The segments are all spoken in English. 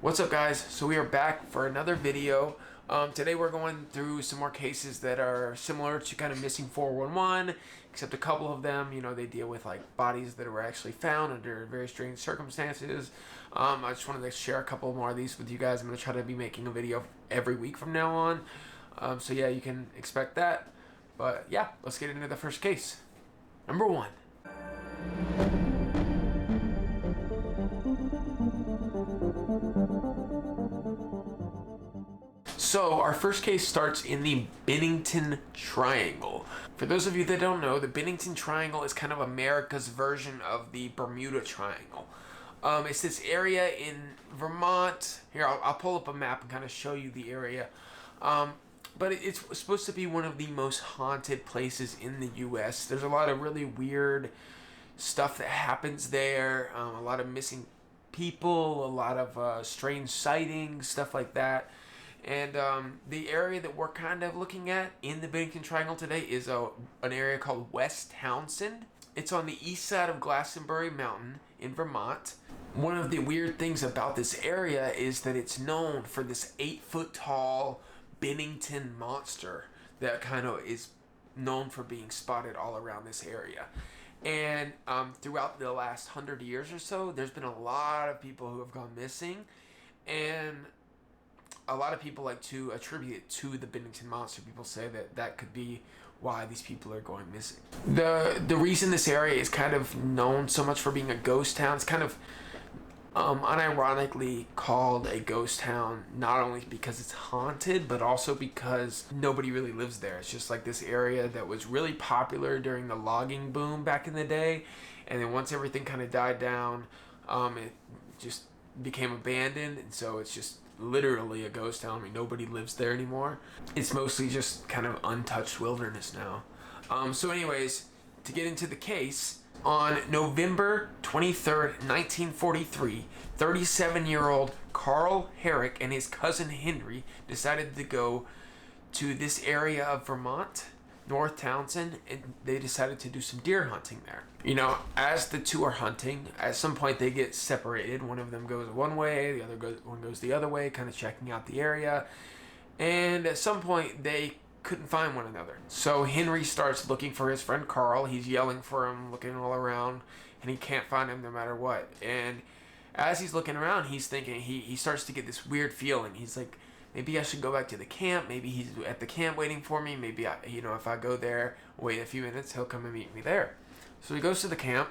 What's up, guys? So we are back for another video. Today we're going through some more cases that are similar to kind of missing 411, except a couple of them, you know, they deal with like bodies that were actually found under very strange circumstances. I just wanted to share a couple more of these with you guys. I'm going to try to be making a video every week from now on. So yeah, you can expect that. But yeah, let's get into the first case. Number 1. So our first case starts in the Bennington Triangle. For those of you that don't know, the Bennington Triangle is kind of America's version of the Bermuda Triangle. It's this area in Vermont. Here, I'll pull up a map and kind of show you the area. But it's supposed to be one of the most haunted places in the U.S. There's a lot of really weird stuff that happens there. A lot of missing people, a lot of strange sightings, stuff like that. And the area that we're kind of looking at in the Bennington Triangle today is an area called West Townsend. It's on the east side of Glastonbury Mountain in Vermont. One of the weird things about this area is that it's known for this 8-foot tall Bennington monster that kind of is known for being spotted all around this area. And throughout the last 100 years or so, there's been a lot of people who have gone missing, and a lot of people like to attribute it to the Bennington monster. People say that that could be why these people are going missing. The reason this area is kind of known so much for being a ghost town, it's kind of unironically called a ghost town, not only because it's haunted, but also because nobody really lives there. It's just like this area that was really popular during the logging boom back in the day, and then once everything kind of died down, it just became abandoned, and so it's just literally a ghost town. I mean, nobody lives there anymore. It's mostly just kind of untouched wilderness now. So anyways, to get into the case, on November 23rd, 1943, 37-year-old Carl Herrick and his cousin Henry decided to go to this area of Vermont, North Townsend, and they decided to do some deer hunting there. You know, as the two are hunting, at some point they get separated. One of them goes one way, the other one goes the other way, kind of checking out the area. And at some point they couldn't find one another. So Henry starts looking for his friend Carl. He's yelling for him, looking all around, and he can't find him no matter what. And as he's looking around, he's thinking, he starts to get this weird feeling. He's like, maybe I should go back to the camp. Maybe he's at the camp waiting for me. Maybe, if I go there, wait a few minutes, he'll come and meet me there. So he goes to the camp,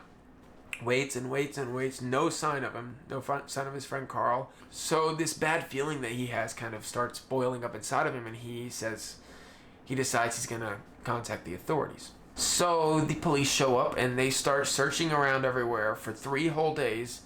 waits and waits and waits. No sign of him. No sign of his friend Carl. So this bad feeling that he has kind of starts boiling up inside of him, and he decides he's going to contact the authorities. So the police show up, and they start searching around everywhere for 3 whole days.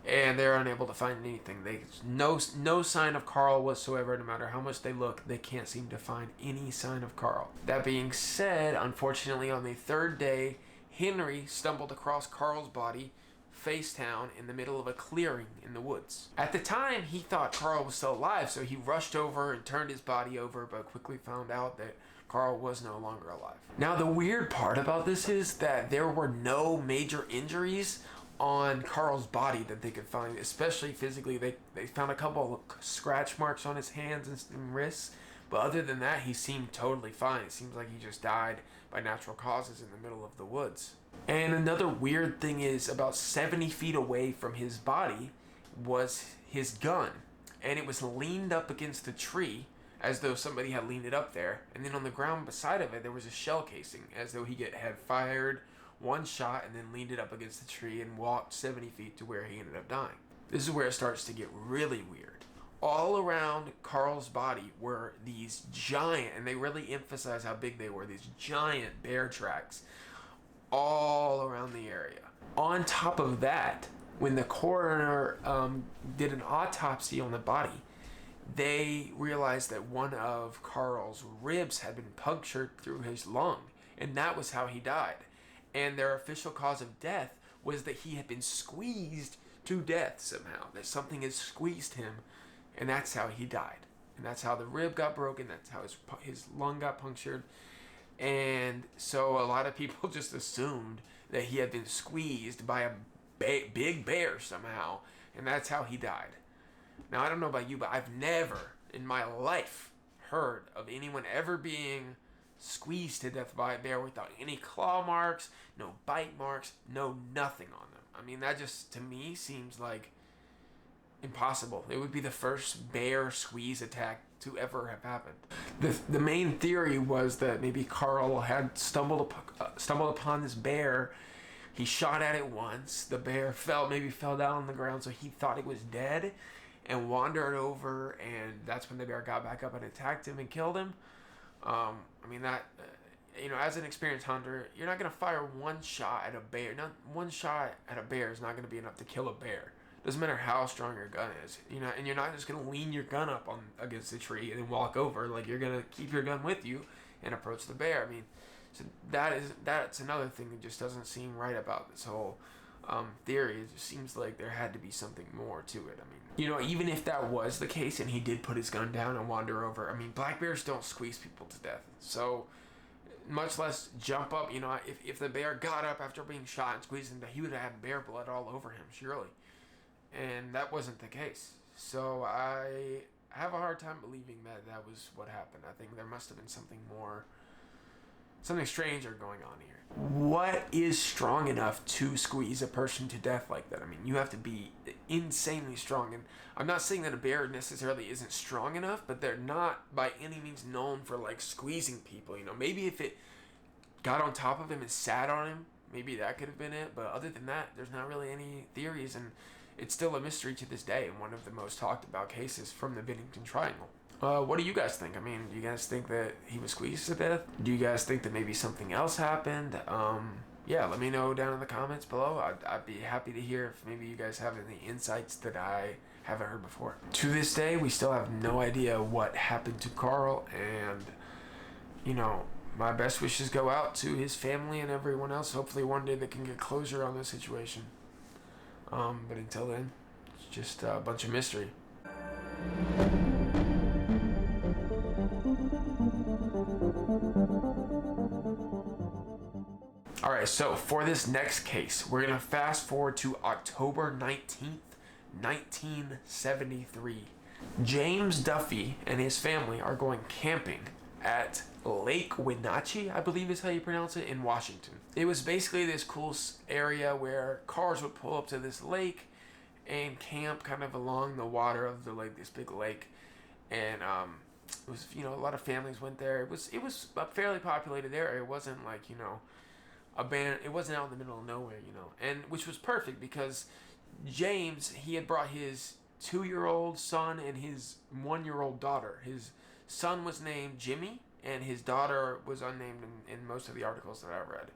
And they're unable to find anything. No sign of Carl whatsoever. No matter how much they look, they can't seem to find any sign of Carl. That being said, unfortunately, on the 3rd day, Henry stumbled across Carl's body face down in the middle of a clearing in the woods. At the time, he thought Carl was still alive, so he rushed over and turned his body over, but quickly found out that Carl was no longer alive. Now, the weird part about this is that there were no major injuries on Carl's body that they could find, especially physically. They found a couple of scratch marks on his hands and wrists, but other than that, he seemed totally fine. It seems like he just died by natural causes in the middle of the woods. And another weird thing is, about 70 feet away from his body was his gun, and it was leaned up against a tree as though somebody had leaned it up there, and then on the ground beside of it there was a shell casing, as though he had fired one shot and then leaned it up against the tree and walked 70 feet to where he ended up dying. This is where it starts to get really weird. All around Carl's body were these giant, and they really emphasize how big they were, these giant bear tracks all around the area. On top of that, when the coroner did an autopsy on the body, they realized that one of Carl's ribs had been punctured through his lung, and that was how he died. And their official cause of death was that he had been squeezed to death somehow. That something had squeezed him, and that's how he died. And that's how the rib got broken. That's how his lung got punctured. And so a lot of people just assumed that he had been squeezed by a big bear somehow, and that's how he died. Now, I don't know about you, but I've never in my life heard of anyone ever being squeezed to death by a bear without any claw marks, no bite marks, no nothing on them. I mean, that just, to me, seems like impossible. It would be the first bear squeeze attack to ever have happened. The main theory was that maybe Carl had stumbled upon this bear. He shot at it once. The bear maybe fell down on the ground, so he thought it was dead and wandered over, and that's when the bear got back up and attacked him and killed him. I mean, that, as an experienced hunter, you're not going to fire one shot at a bear. Not one shot at a bear is not going to be enough to kill a bear. Doesn't matter how strong your gun is, and you're not just going to lean your gun up against a tree and then walk over. Like, you're going to keep your gun with you and approach the bear. I mean, so that's another thing that just doesn't seem right about this whole theory. It just seems like there had to be something more to it. I mean, even if that was the case and he did put his gun down and wander over, I mean, black bears don't squeeze people to death. So, much less jump up. If the bear got up after being shot and squeezed him, he would have bear blood all over him, surely. And that wasn't the case. So I have a hard time believing that was what happened. I think there must have been something stranger going on here. What is strong enough to squeeze a person to death like that? I mean, you have to be insanely strong. And I'm not saying that a bear necessarily isn't strong enough, but they're not by any means known for, like, squeezing people. Maybe if it got on top of him and sat on him, maybe that could have been it. But other than that, there's not really any theories, and it's still a mystery to this day, and one of the most talked about cases from the Bennington Triangle. What do you guys think? I mean, do you guys think that he was squeezed to death? Do you guys think that maybe something else happened? Yeah, let me know down in the comments below. I'd be happy to hear if maybe you guys have any insights that I haven't heard before. To this day, we still have no idea what happened to Carl, and, my best wishes go out to his family and everyone else. Hopefully one day they can get closure on this situation. But until then, it's just a bunch of mystery. Alright, so for this next case, we're going to fast forward to October 19th, 1973. James Duffy and his family are going camping at Lake Wenatchee, I believe is how you pronounce it, in Washington. It was basically this cool area where cars would pull up to this lake and camp kind of along the water of the lake, this big lake. And it was, a lot of families went there. It was a fairly populated area. It wasn't like, abandoned. It wasn't out in the middle of nowhere, and which was perfect because James, he had brought his 2-year-old son and his 1-year-old daughter. His son was named Jimmy, and his daughter was unnamed in most of the articles that I've read.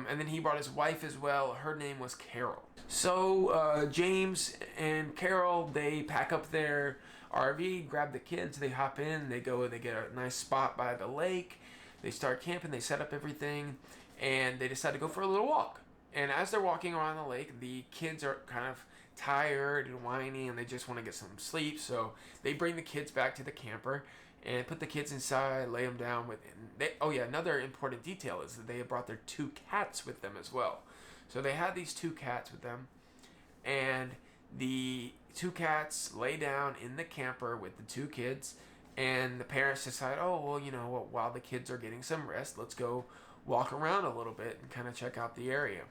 And then he brought his wife as well. Her name was Carol. So James and Carol, they pack up their RV, grab the kids, they hop in, they get a nice spot by the lake, they start camping, they set up everything, and they decide to go for a little walk. And as they're walking around the lake, the kids are kind of tired and whiny, and they just want to get some sleep. So they bring the kids back to the camper and put the kids inside, lay them down with. Another important detail is that they had brought their 2 cats with them as well. So they had these 2 cats with them, and the 2 cats lay down in the camper with the 2 kids, and the parents decide, while the kids are getting some rest, let's go walk around a little bit and kind of check out the area.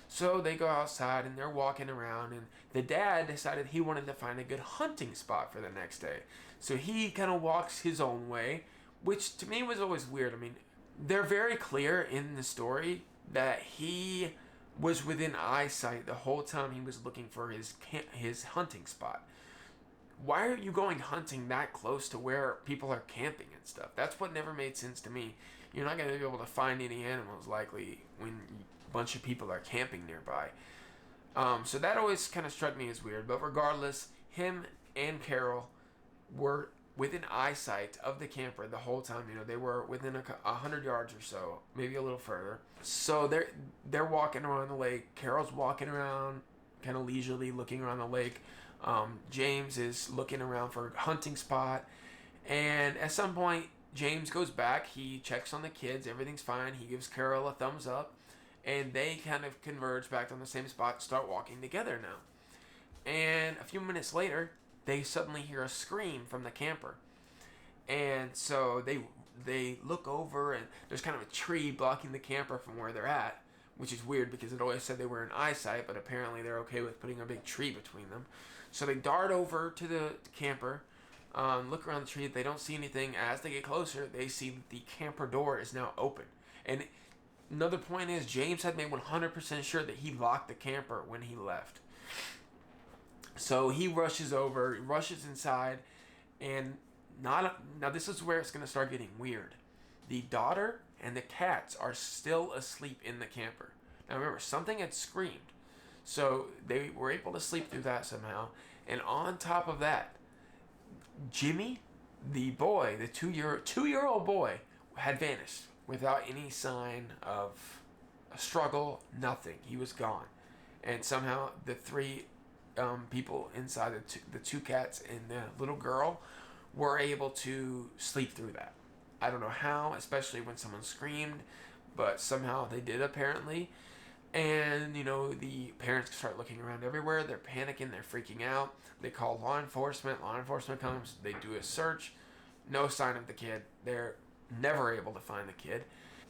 So they go outside and they're walking around, and the dad decided he wanted to find a good hunting spot for the next day. So he kind of walks his own way, which to me was always weird. I mean, they're very clear in the story that he was within eyesight the whole time he was looking for his hunting spot. Why are you going hunting that close to where people are camping and stuff? That's what never made sense to me. You're not going to be able to find any animals likely when a bunch of people are camping nearby. So that always kind of struck me as weird. But regardless, him and Carol were within eyesight of the camper the whole time. They were within 100 yards or so, maybe a little further. So they're walking around the lake. Carol's walking around kind of leisurely, looking around the lake. James is looking around for a hunting spot, and at some point James goes back, he checks on the kids, everything's fine, he gives Carol a thumbs up, and they kind of converge back on the same spot, start walking together now. And a few minutes later, they suddenly hear a scream from the camper. And so they look over, and there's kind of a tree blocking the camper from where they're at, which is weird because it always said they were in eyesight, but apparently they're okay with putting a big tree between them. So they dart over to the camper, look around the tree. They don't see anything. As they get closer, they see that the camper door is now open. And another point is, James had made 100% sure that he locked the camper when he left. So he rushes over, rushes inside, and now this is where it's going to start getting weird. The daughter and the cats are still asleep in the camper. Now remember, something had screamed. So they were able to sleep through that somehow. And on top of that, Jimmy, the boy, the two-year-old boy, had vanished without any sign of a struggle, nothing. He was gone. And somehow the three people inside, the two cats and the little girl, were able to sleep through that. I don't know how, especially when someone screamed, but somehow they did apparently. And, you know, the parents start looking around everywhere. They're panicking. They're freaking out. They call law enforcement. Law enforcement comes. They do a search. No sign of the kid. They're never able to find the kid.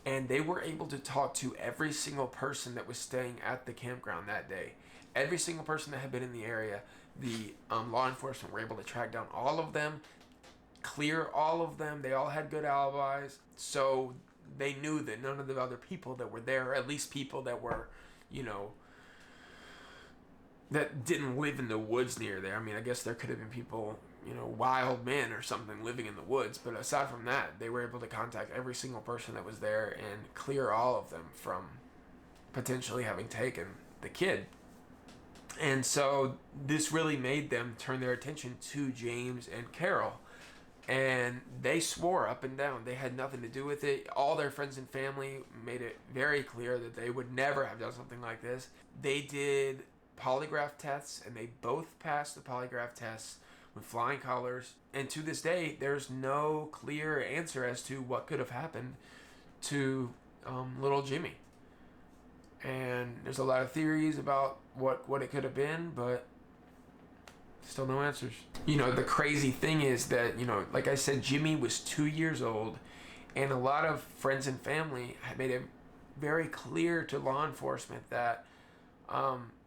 And they were able to talk to every single person that was staying at the campground that day. Every single person that had been in the area, the law enforcement were able to track down all of them, clear all of them. They all had good alibis. So they knew that none of the other people that were there, or at least people that were, you know, that didn't live in the woods near there. I mean, I guess there could have been people, you know, wild men or something living in the woods. But aside from that, they were able to contact every single person that was there and clear all of them from potentially having taken the kid. And so this really made them turn their attention to James and Carol. And they swore up and down they had nothing to do with it. All their friends and family made it very clear that they would never have done something like this. They did polygraph tests, and they both passed the polygraph tests with flying colors. And to this day, there's no clear answer as to what could have happened to little Jimmy. And there's a lot of theories about what it could have been, but still no answers. You know, the crazy thing is that, you know, like I said, Jimmy was 2 years old, and a lot of friends and family had made it very clear to law enforcement that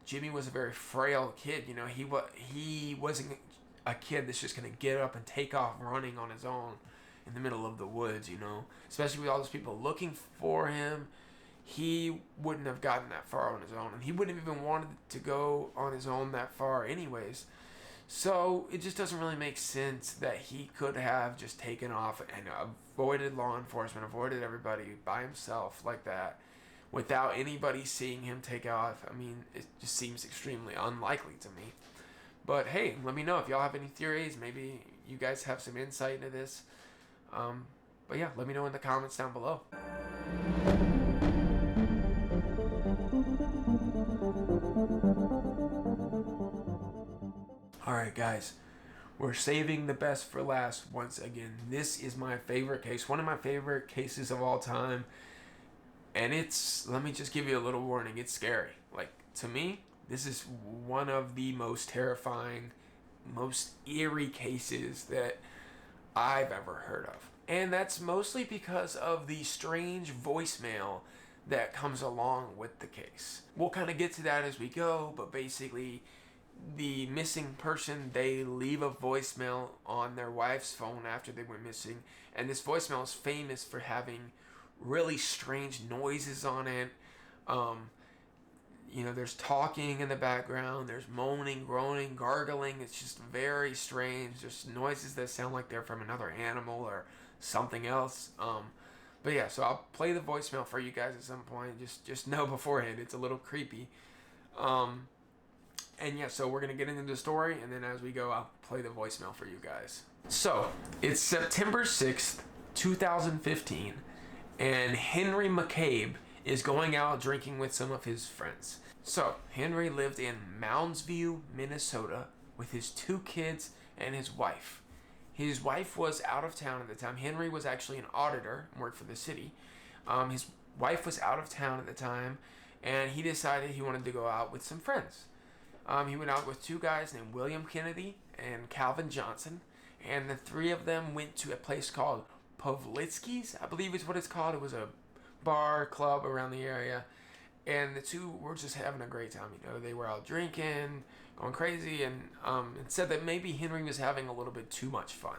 Jimmy was a very frail kid. You know, he wasn't a kid that's just going to get up and take off running on his own in the middle of the woods, you know. Especially with all those people looking for him, he wouldn't have gotten that far on his own. And he wouldn't have even wanted to go on his own that far anyways. So it just doesn't really make sense that he could have just taken off and avoided law enforcement, avoided everybody by himself like that without anybody seeing him take off. I mean, it just seems extremely unlikely to me. But hey, let me know if y'all have any theories. Maybe you guys have some insight into this. But yeah, let me know in the comments down below. Alright guys, we're saving the best for last once again. This is my favorite case, one of my favorite cases of all time. And it's, let me just give you a little warning, it's scary. Like, to me, this is one of the most terrifying, most eerie cases that I've ever heard of. And that's mostly because of the strange voicemail that comes along with the case. We'll kind of get to that as we go, but basically, the missing person, they leave a voicemail on their wife's phone after they went missing, and this voicemail is famous for having really strange noises on it. You know, there's talking in the background, there's moaning, groaning, gargling. It's just very strange. There's noises that sound like they're from another animal or something else. But yeah, so I'll play the voicemail for you guys at some point. Just know beforehand, it's a little creepy. And yeah, so we're going to get into the story, and then as we go, I'll play the voicemail for you guys. So, it's September 6th, 2015, and Henry McCabe is going out drinking with some of his friends. So, Henry lived in Mounds View, Minnesota, with his 2 kids and his wife. His wife was out of town at the time. Henry was actually an auditor and worked for the city. His wife was out of town at the time, and he decided he wanted to go out with some friends. He went out with two guys named William Kennedy and Calvin Johnson, and the three of them went to a place called Pavlitsky's, I believe is what it's called. It was a bar, club around the area, and the two were just having a great time. You know, they were out drinking, going crazy, and it said that maybe Henry was having a little bit too much fun.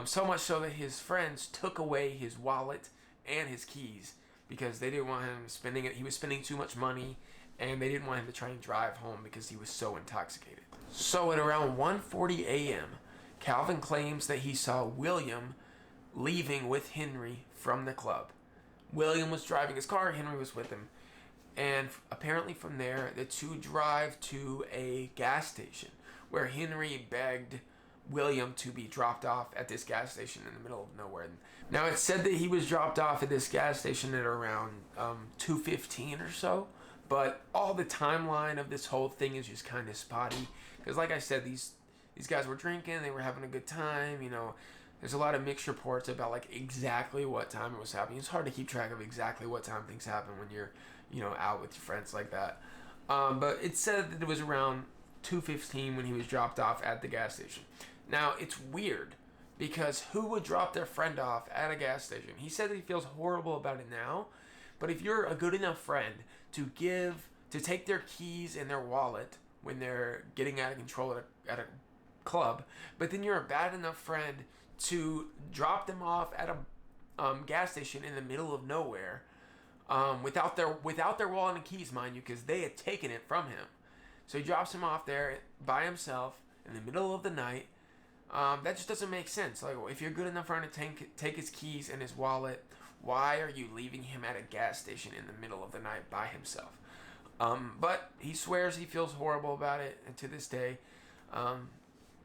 So much so that his friends took away his wallet and his keys because they didn't want him spending it. He was spending too much money, and they didn't want him to try and drive home because he was so intoxicated. So at around 1:40 a.m., Calvin claims that he saw William leaving with Henry from the club. William was driving his car, Henry was with him. And apparently from there, the two drive to a gas station where Henry begged William to be dropped off at this gas station in the middle of nowhere. Now, it said that he was dropped off at this gas station at around 2:15 or so. But all the timeline of this whole thing is just kind of spotty. Because like I said, these guys were drinking, they were having a good time, you know. There's a lot of mixed reports about like exactly what time it was happening. It's hard to keep track of exactly what time things happen when you're, you know, out with your friends like that. But it said that it was around 2:15 when he was dropped off at the gas station. Now, it's weird because who would drop their friend off at a gas station? He said that he feels horrible about it now, but if you're a good enough friend to take their keys and their wallet when they're getting out of control at a club, but then you're a bad enough friend to drop them off at a gas station in the middle of nowhere, without their wallet and keys, mind you, because they had taken it from him. So he drops him off there by himself in the middle of the night. That just doesn't make sense. Like, if you're good enough for him to take his keys and his wallet, why are you leaving him at a gas station in the middle of the night by himself? But he swears he feels horrible about it, and to this day.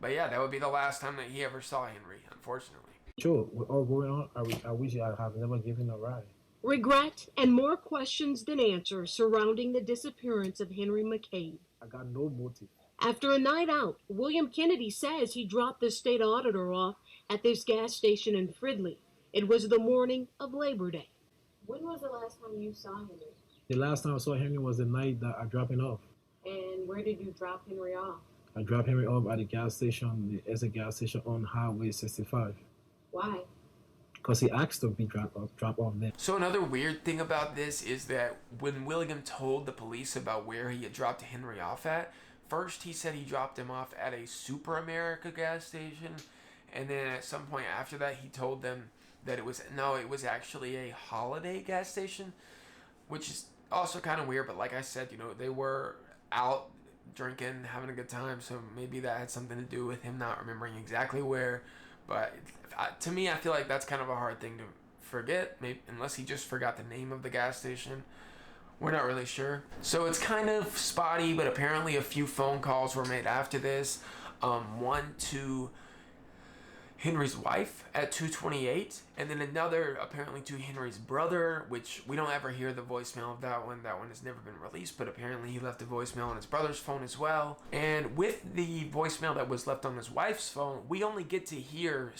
But yeah, that would be the last time that he ever saw Henry, unfortunately. Sure, with all going on, I wish I have never given a ride. Regret and more questions than answers surrounding the disappearance of Henry McCabe. I got no motive. After a night out, William Kennedy says he dropped the state auditor off at this gas station in Fridley. It was the morning of Labor Day. When was the last time you saw Henry? The last time I saw Henry was the night that I dropped him off. And where did you drop Henry off? I dropped Henry off at the gas station, the exit gas station on Highway 65. Why? Because he asked to be dropped off there. So another weird thing about this is that when William told the police about where he had dropped Henry off at, first he said he dropped him off at a Super America gas station, and then at some point after that he told them that it was actually a Holiday gas station, which is also kind of weird. But like I said, you know, they were out drinking, having a good time, so maybe that had something to do with him not remembering exactly where. But to me, I feel like that's kind of a hard thing to forget, maybe, unless he just forgot the name of the gas station. We're not really sure. So it's kind of spotty, but apparently a few phone calls were made after this. One to Henry's wife at 2:28, and then another apparently to Henry's brother, which we don't ever hear the voicemail of that one. That one has never been released, but apparently he left a voicemail on his brother's phone as well. And with the voicemail that was left on his wife's phone, we only get to hear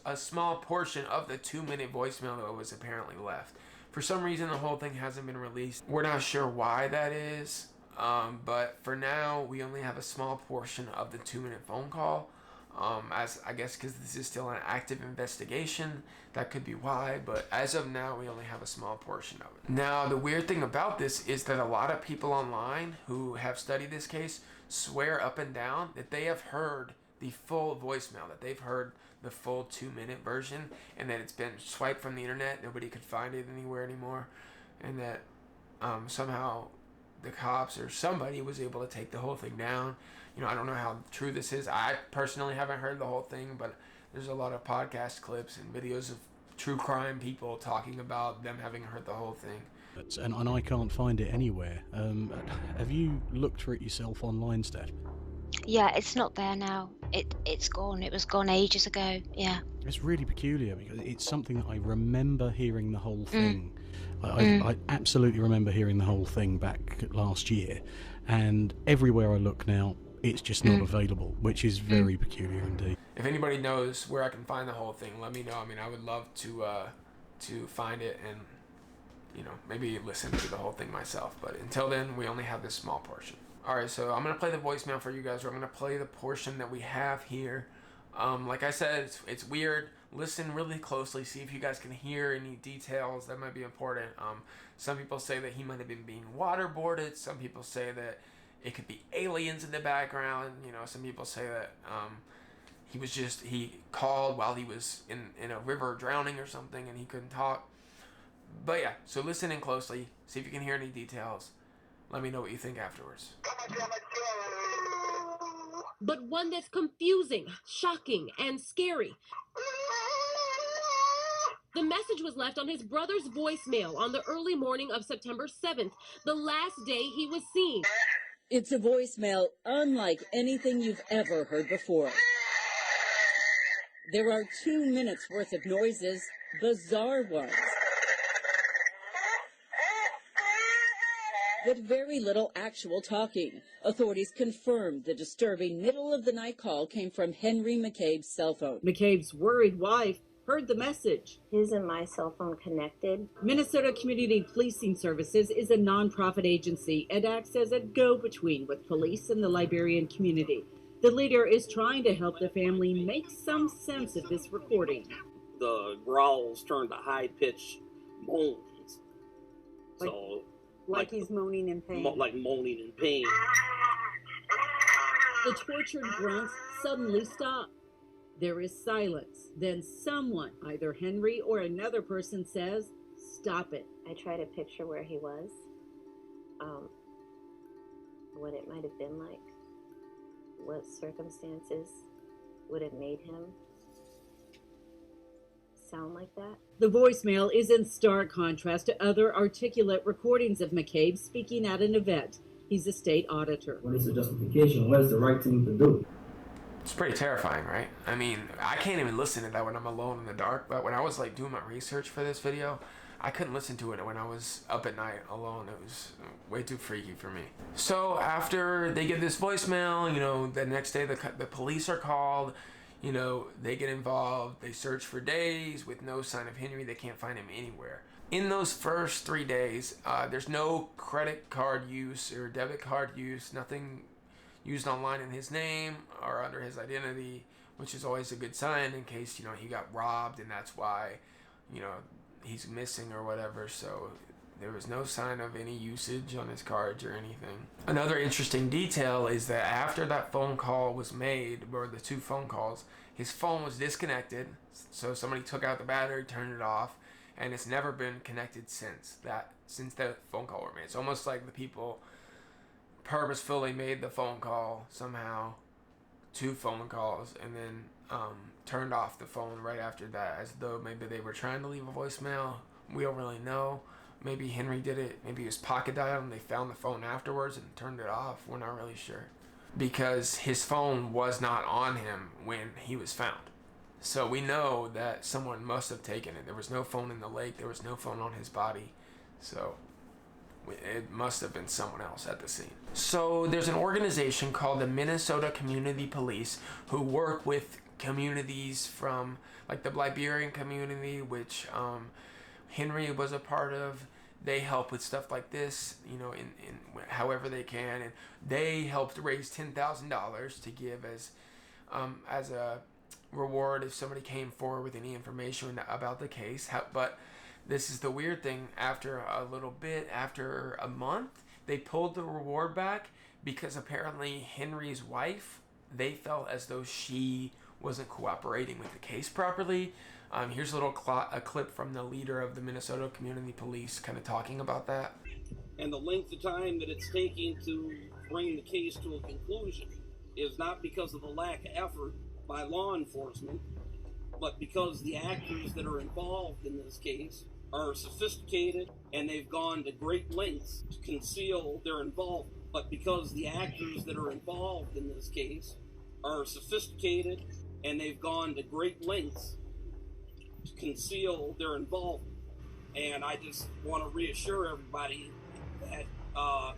a small portion of the 2-minute voicemail that was apparently left. For some reason, the whole thing hasn't been released. We're not sure why that is, but for now, we only have a small portion of the 2-minute phone call. As I guess because this is still an active investigation, that could be why, but as of now we only have a small portion of it. Now the weird thing about this is that a lot of people online who have studied this case swear up and down that they have heard the full voicemail, that they've heard the full 2-minute version, and that it's been swiped from the internet, nobody could find it anywhere anymore, and that somehow the cops or somebody was able to take the whole thing down. You know, I don't know how true this is. I personally haven't heard the whole thing, but there's a lot of podcast clips and videos of true crime people talking about them having heard the whole thing. And I can't find it anywhere. Have you looked for it yourself online, Steph? Yeah, it's not there now. It's gone. It was gone ages ago. Yeah. It's really peculiar because it's something that I remember hearing the whole thing. I absolutely remember hearing the whole thing back last year, and everywhere I look now, it's just not available, which is very peculiar indeed. If anybody knows where I can find the whole thing, let me know. I mean, I would love to find it and, you know, maybe listen to the whole thing myself. But until then, we only have this small portion. All right, so I'm gonna play the voicemail for you guys, or I'm gonna play the portion that we have here. Like I said, it's weird. Listen really closely, see if you guys can hear any details that might be important. Some people say that he might have been being waterboarded. Some people say that it could be aliens in the background. You know, some people say that he called while he was in a river drowning or something and he couldn't talk. But yeah, so listen in closely, see if you can hear any details. Let me know what you think afterwards. But one that's confusing, shocking, and scary. The message was left on his brother's voicemail on the early morning of September 7th, the last day he was seen. It's a voicemail unlike anything you've ever heard before. There are 2 minutes worth of noises, bizarre ones. But very little actual talking. Authorities confirmed the disturbing middle-of-the-night call came from Henry McCabe's cell phone. McCabe's worried wife heard the message. Isn't my cell phone connected? Minnesota Community Policing Services is a nonprofit agency and acts as a go-between with police and the Liberian community. The leader is trying to help the family make some sense of this recording. The growls turn to high-pitched moans. Like he's moaning in pain. Like moaning in pain. The tortured grunts suddenly stop. There is silence. Then someone, either Henry or another person, says, "Stop it." I try to picture where he was, what it might have been like, what circumstances would have made him sound like that. The voicemail is in stark contrast to other articulate recordings of McCabe speaking at an event. He's a state auditor. What is the justification? What is the right thing to do? It's pretty terrifying, right? I mean, I can't even listen to that when I'm alone in the dark, but when I was like doing my research for this video, I couldn't listen to it when I was up at night alone. It was way too freaky for me. So after they get this voicemail, you know, the next day the police are called, you know, they get involved, they search for days with no sign of Henry, they can't find him anywhere. In those first 3 days, there's no credit card use or debit card use, nothing used online in his name or under his identity, which is always a good sign in case, you know, he got robbed and that's why, you know, he's missing or whatever. So there was no sign of any usage on his cards or anything. Another interesting detail is that after that phone call was made, or the 2 phone calls, his phone was disconnected. So somebody took out the battery, turned it off, and it's never been connected since that phone call were made. It's almost like the people purposefully made the phone call somehow, 2 phone calls, and then turned off the phone right after that, as though maybe they were trying to leave a voicemail. We don't really know. Maybe Henry did it. Maybe he was pocket dialed and they found the phone afterwards and turned it off. We're not really sure, because his phone was not on him when he was found. So we know that someone must have taken it. There was no phone in the lake. There was no phone on his body. So it must have been someone else at the scene. So there's an organization called the Minnesota Community Police who work with communities from like the Liberian community, which Henry was a part of. They help with stuff like this, you know, in however they can, and they helped raise $10,000 to give as a reward if somebody came forward with any information about the case. But this is the weird thing. After a month, they pulled the reward back because apparently Henry's wife, they felt as though she wasn't cooperating with the case properly. Here's a clip from the leader of the Minnesota Community Police kind of talking about that. And the length of time that it's taking to bring the case to a conclusion is not because of the lack of effort by law enforcement, but because the actors that are involved in this case are sophisticated and they've gone to great lengths to conceal their involvement. But because the actors that are involved in this case are sophisticated and they've gone to great lengths to conceal their involvement. And I just want to reassure everybody that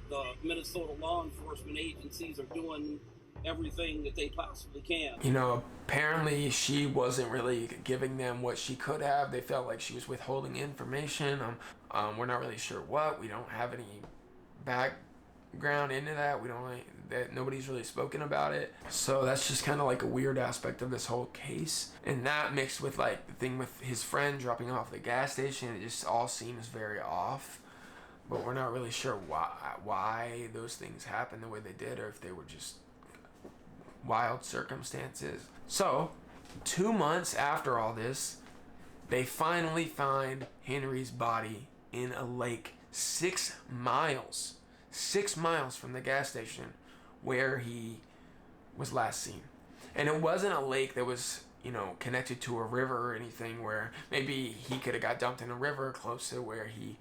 the Minnesota law enforcement agencies are doing everything that they possibly can. You know, apparently she wasn't really giving them what she could have. They felt like she was withholding information. We're not really sure what. We don't have any background into that. We don't really, that nobody's really spoken about it. So that's just kind of like a weird aspect of this whole case. And that mixed with like the thing with his friend dropping off at the gas station, it just all seems very off. But we're not really sure why those things happened the way they did, or if they were just wild circumstances. So 2 months after all this, they finally find Henry's body in a lake 6 miles from the gas station where he was last seen. And it wasn't a lake that was, you know, connected to a river or anything where maybe he could have got dumped in a river close to where he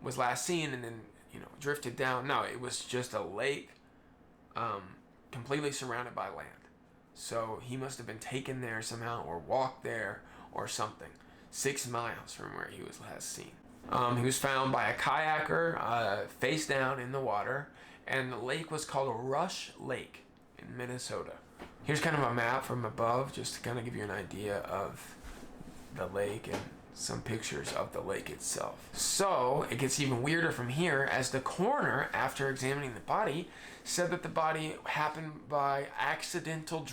was last seen and then, you know, drifted down. No, it was just a lake completely surrounded by land. So he must have been taken there somehow or walked there or something. 6 miles from where he was last seen. He was found by a kayaker face down in the water, and the lake was called Rush Lake in Minnesota. Here's kind of a map from above just to kind of give you an idea of the lake and some pictures of the lake itself. So it gets even weirder from here, as the coroner, after examining the body, said that the body happened by accidental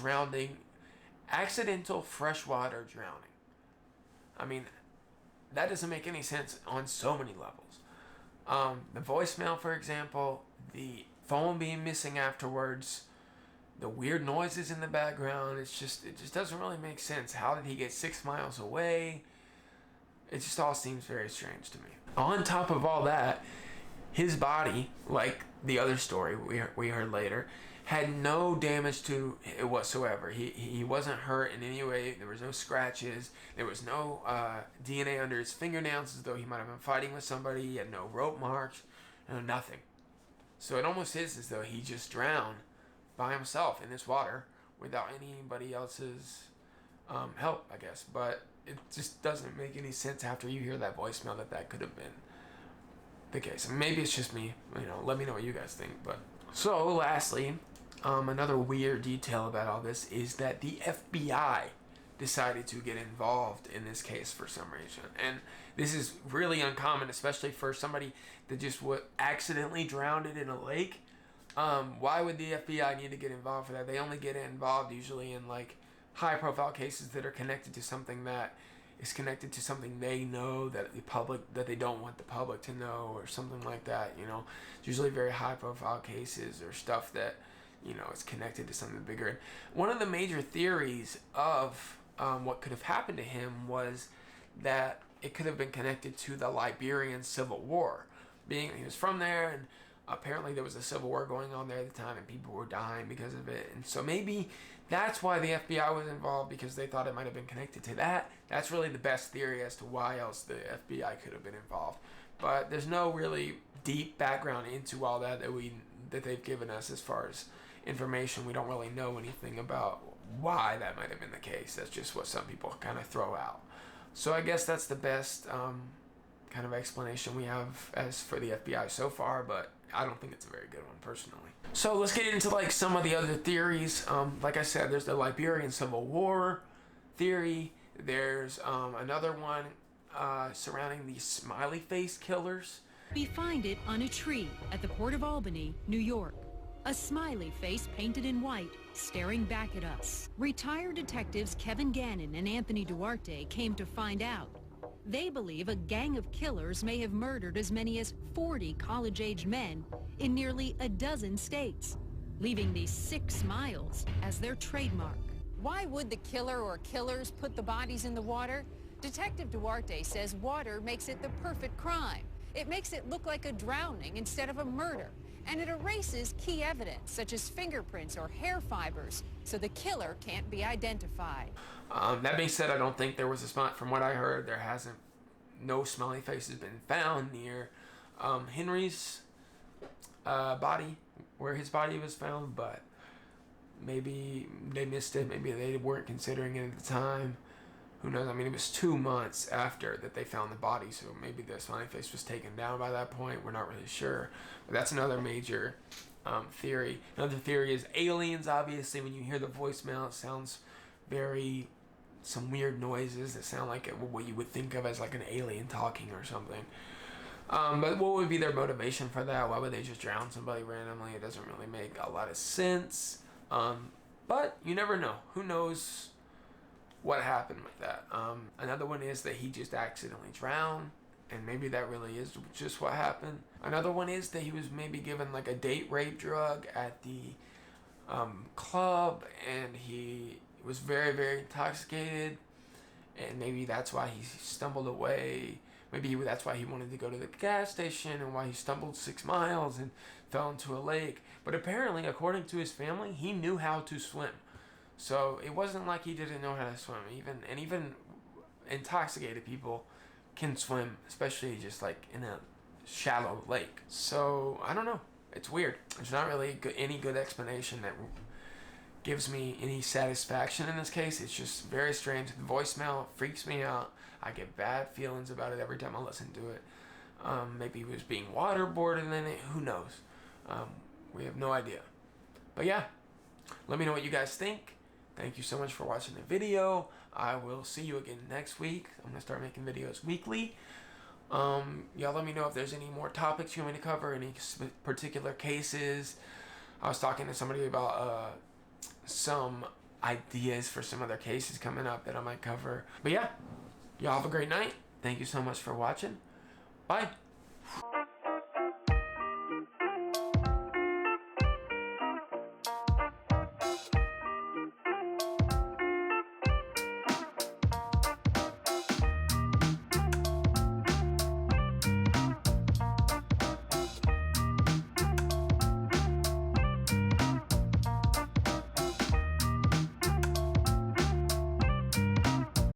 freshwater drowning. I mean, that doesn't make any sense on so many levels. The voicemail, for example, the phone being missing afterwards, the weird noises in the background, it just doesn't really make sense. How did he get 6 miles away? It just all seems very strange to me. On top of all that, his body, like the other story we heard later, had no damage to it whatsoever. He wasn't hurt in any way. There was no scratches. There was no DNA under his fingernails as though he might have been fighting with somebody. He had no rope marks, no nothing. So it almost is as though he just drowned by himself in this water without anybody else's help, I guess. But it just doesn't make any sense after you hear that voicemail that could have been the case. And maybe it's just me. You know, let me know what you guys think. But so lastly, another weird detail about all this is that the FBI decided to get involved in this case for some reason. And this is really uncommon, especially for somebody that just accidentally drowned in a lake. Why would the FBI need to get involved for that? They only get involved usually in like high profile cases that are connected to something that is connected to something they know that they don't want the public to know, or something like that. You know, it's usually very high profile cases or stuff that, you know, is connected to something bigger. One of the major theories of what could have happened to him was that it could have been connected to the Liberian Civil War, being he was from there, and apparently there was a civil war going on there at the time and people were dying because of it. And so maybe that's why the FBI was involved, because they thought it might have been connected to that. That's really the best theory as to why else the FBI could have been involved. But there's no really deep background into all that they've given us as far as information. We don't really know anything about why that might have been the case. That's just what some people kind of throw out. So I guess that's the best kind of explanation we have as for the FBI so far, but I don't think it's a very good one personally. So let's get into like some of the other theories. Like I said, there's the Liberian Civil War theory. There's another one surrounding the smiley face killers. We find it on a tree at the Port of Albany, New York. A smiley face painted in white, staring back at us. Retired detectives Kevin Gannon and Anthony Duarte came to find out. They believe a gang of killers may have murdered as many as 40 college-aged men in nearly a dozen states, leaving these 6 miles as their trademark. Why would the killer or killers put the bodies in the water? Detective Duarte says water makes it the perfect crime. It makes it look like a drowning instead of a murder, and it erases key evidence such as fingerprints or hair fibers, so the killer can't be identified. That being said, I don't think there was a spot. From what I heard, no smiley face has been found near Henry's body, where his body was found, but maybe they missed it. Maybe they weren't considering it at the time. Who knows? I mean, it was 2 months after that they found the body, so maybe the smiley face was taken down by that point. We're not really sure. But that's another major theory. Another theory is aliens. Obviously, when you hear the voicemail, it sounds some weird noises that sound like what you would think of as like an alien talking or something. But what would be their motivation for that? Why would they just drown somebody randomly? It doesn't really make a lot of sense. But you never know. Who knows what happened with that? Another one is that he just accidentally drowned, and maybe that really is just what happened. Another one is that he was maybe given like a date rape drug at the club, and he was very, very intoxicated, and maybe that's why he stumbled away. Maybe that's why he wanted to go to the gas station, and why he stumbled 6 miles and fell into a lake. But apparently, according to his family, he knew how to swim. So it wasn't like he didn't know how to swim. Even intoxicated people can swim, especially just like in a shallow lake. So I don't know. It's weird. There's not really any good explanation that gives me any satisfaction in this case. It's just very strange. The voicemail freaks me out. I get bad feelings about it every time I listen to it. Maybe he was being waterboarded in it. Who knows? We have no idea. But yeah, let me know what you guys think. Thank you so much for watching the video. I will see you again next week. I'm going to start making videos weekly. Y'all let me know if there's any more topics you want me to cover, any particular cases. I was talking to somebody about some ideas for some other cases coming up that I might cover. But yeah, y'all have a great night. Thank you so much for watching. Bye.